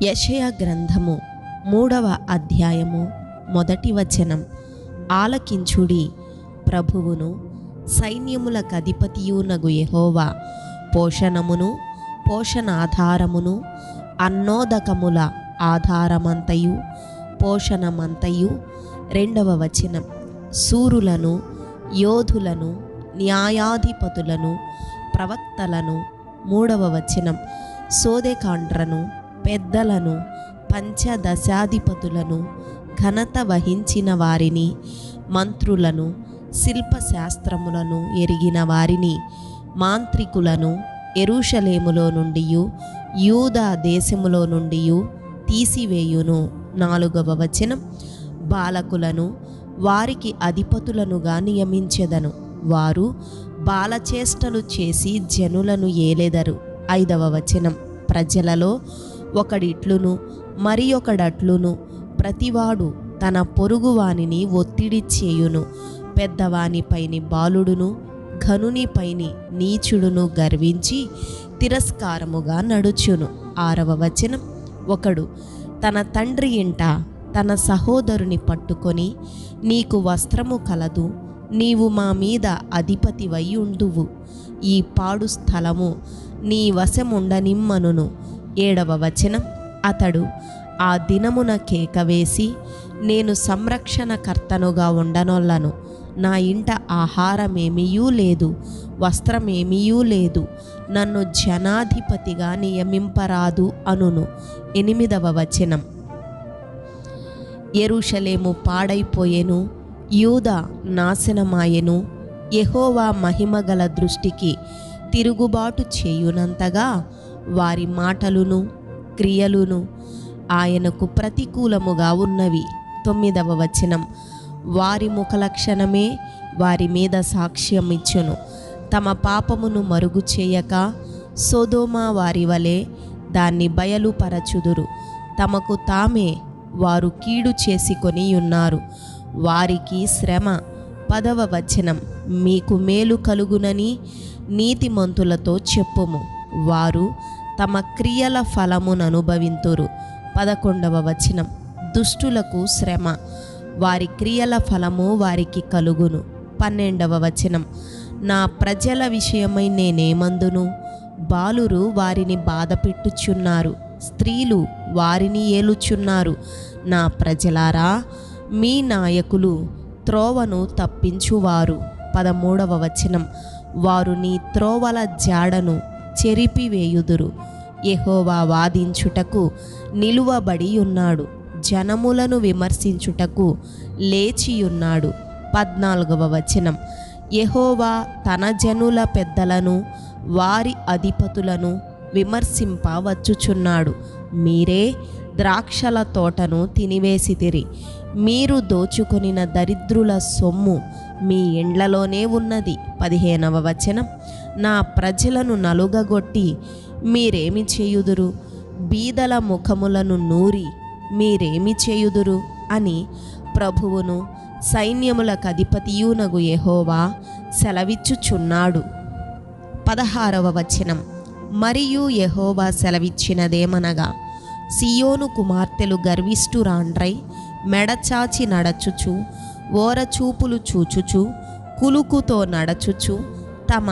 యెషయా గ్రంథము 3వ అధ్యాయము 1వ వచనం. ఆలకించుడి, ప్రభువును సైన్యములకధిపతియునగు యెహోవా పోషణమును పోషణాధారమును అన్నోదకముల ఆధారమంతయు పోషణమంతయు. 2వ వచనం. శూరులను యోధులను న్యాయాధిపతులను ప్రవక్తలను. 3వ వచనం. సోదెకాండ్రను పెద్దలను పంచదశాధిపతులను ఘనత వహించిన వారిని మంత్రులను శిల్పశాస్త్రములను ఎరిగిన వారిని మాంత్రికులను యెరూషలేములో నుండి యూదా దేశములో నుండి తీసివేయును. 4వ వచనం. బాలకులను వారికి అధిపతులనుగా నియమించెదను, వారు బాలచేష్టలు చేసి జనులను ఏలెదరు. 5వ వచనం. ప్రజలలో ఒకడిట్లును మరి ఒకడట్లును ప్రతివాడు తన పొరుగువానిని ఒత్తిడి చేయును. పెద్దవానిపైని బాలుడును ఘనునిపైని నీచుడును గర్వించి తిరస్కారముగా నడుచును. 6వ వచనం. ఒకడు తన తండ్రి ఇంట తన సహోదరుని పట్టుకొని, నీకు వస్త్రము కలదు, నీవు మా మీద అధిపతివై ఉండువు, ఈ పాడు స్థలము నీ వశముండనిమ్మనును. 7వ వచనం. అతడు ఆ దినమున కేక వేసి, నేను సంరక్షణకర్తనుగా ఉండనొల్లను, నా ఇంట ఆహారమేమీయూ లేదు, వస్త్రమేమీయూ లేదు, నన్ను జనాధిపతిగా నియమింపరాదు అనును. 8వ వచనం. యెరూషలేము పాడైపోయెను, యూదా నాశనమాయెను, యెహోవా మహిమగల దృష్టికి తిరుగుబాటు చేయునంతగా వారి మాటలును క్రియలును ఆయనకు ప్రతికూలముగా ఉన్నవి. 9వ వచనం. వారి ముఖలక్షణమే వారి మీద సాక్ష్యం ఇచ్చును, తమ పాపమును మరుగు చేయక సొదొమ వారి వలె దాన్ని బయలుపరచుదురు. తమకు తామే వారు కీడు చేసుకొని ఉన్నారు, వారికి శ్రమ. 10వ వచనం. మీకు మేలు కలుగునని నీతిమంతులతో చెప్పుము, వారు తమ క్రియల ఫలముననుభవింతురు. 11వ వచనం. దుష్టులకు శ్రమ, వారి క్రియల ఫలము వారికి కలుగును. 12వ వచనం. నా ప్రజల విషయమై నేనేమందును, బాలురు వారిని బాధపెట్టుచున్నారు, స్త్రీలు వారిని ఏలుచున్నారు. నా ప్రజలారా, మీ నాయకులు త్రోవను తప్పించువారు. 13వ వచనం. వారు నీ త్రోవల జాడను చెరిపివేయుదురు, యెహోవా వాదించుటకు నిలువబడి ఉన్నాడు, జనములను విమర్శించుటకు లేచియున్నాడు. 14వ వచనం. యెహోవా తన జనుల పెద్దలను వారి అధిపతులను విమర్శింప వచ్చుచున్నాడు. మీరే ద్రాక్షల తోటను తినివేసితిరి, మీరు దోచుకొనిన దరిద్రుల సొమ్ము మీ ఎండ్లలోనే ఉన్నది. 15వ వచనం. నా ప్రజలను నలుగగొట్టి మీరేమి చేయుదురు, బీదల ముఖములను నూరి మీరేమి చేయుదురు అని ప్రభువును సైన్యములకధిపతియునగు యెహోవా సెలవిచ్చుచున్నాడు. 16వ వచనం. మరియు యెహోవా సెలవిచ్చినదేమనగా, సియోను కుమార్తెలు గర్విష్ఠురాండ్రై మెడచాచి నడచుచు ఓరచూపులు చూచుచు కులుకుతో నడచుచు తమ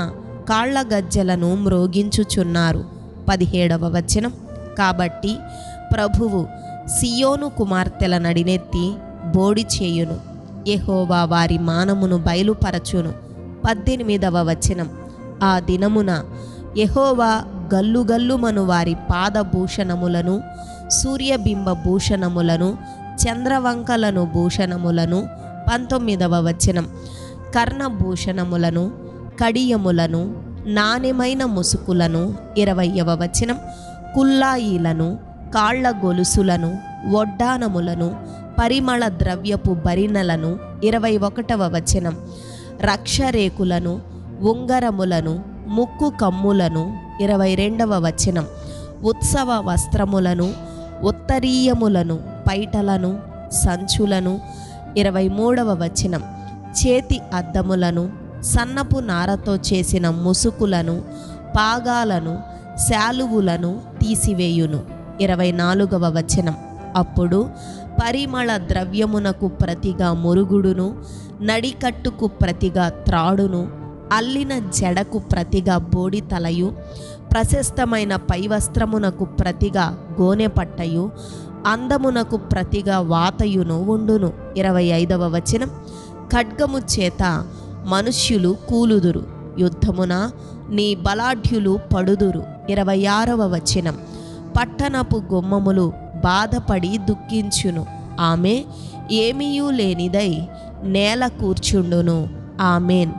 కాళ్ళ గజ్జలను మ్రోగించుచున్నారు. 17వ వచనం. కాబట్టి ప్రభువు సియోను కుమార్తెల నడినెత్తి బోడి చేయును, యెహోవా వారి మానమును బయలుపరచును. 18వ వచనం. ఆ దినమున యెహోవా గల్లుగల్లుమను వారి పాదభూషణములను, సూర్యబింబ భూషణములను, చంద్రవంకలను భూషణములను. 19వ వచనం. కర్ణభూషణములను, కడియములను, నాణ్యమైన ముసుకులను. 20వ వచనం. కుల్లాయిలను, కాళ్ల గొలుసులను, వడ్డానములను, పరిమళ ద్రవ్యపు బరినలను. 21వ వచనం. రక్షరేకులను, ఉంగరములను, ముక్కు కమ్ములను. 22వ వచనం. ఉత్సవ వస్త్రములను, ఉత్తరీయములను, పైటలను, సంచులను. 23వ వచనం. చేతి అద్దములను, సన్నపు నారతో చేసిన ముసుకులను, పాగాలను, శాలువులను తీసివేయును. 24వ వచనం. అప్పుడు పరిమళ ద్రవ్యమునకు ప్రతిగా మురుగుడును, నడికట్టుకు ప్రతిగా త్రాడును, అల్లిన జడకు ప్రతిగా బోడితలయు, ప్రశస్తమైన పైవస్త్రమునకు ప్రతిగా గోనెపట్టయు, అందమునకు ప్రతిగా వాతయును ఉండును. 25వ వచనం. ఖడ్గము చేత మనుష్యులు కూలుదురు, యుద్ధమున నీ బలాఢ్యులు పడుదురు. 26వ వచనం. పట్టణపు గుమ్మములు బాధపడి దుఃఖించును, ఆమె ఏమీయూ లేనిదై నేల కూర్చుండును. ఆమెన్.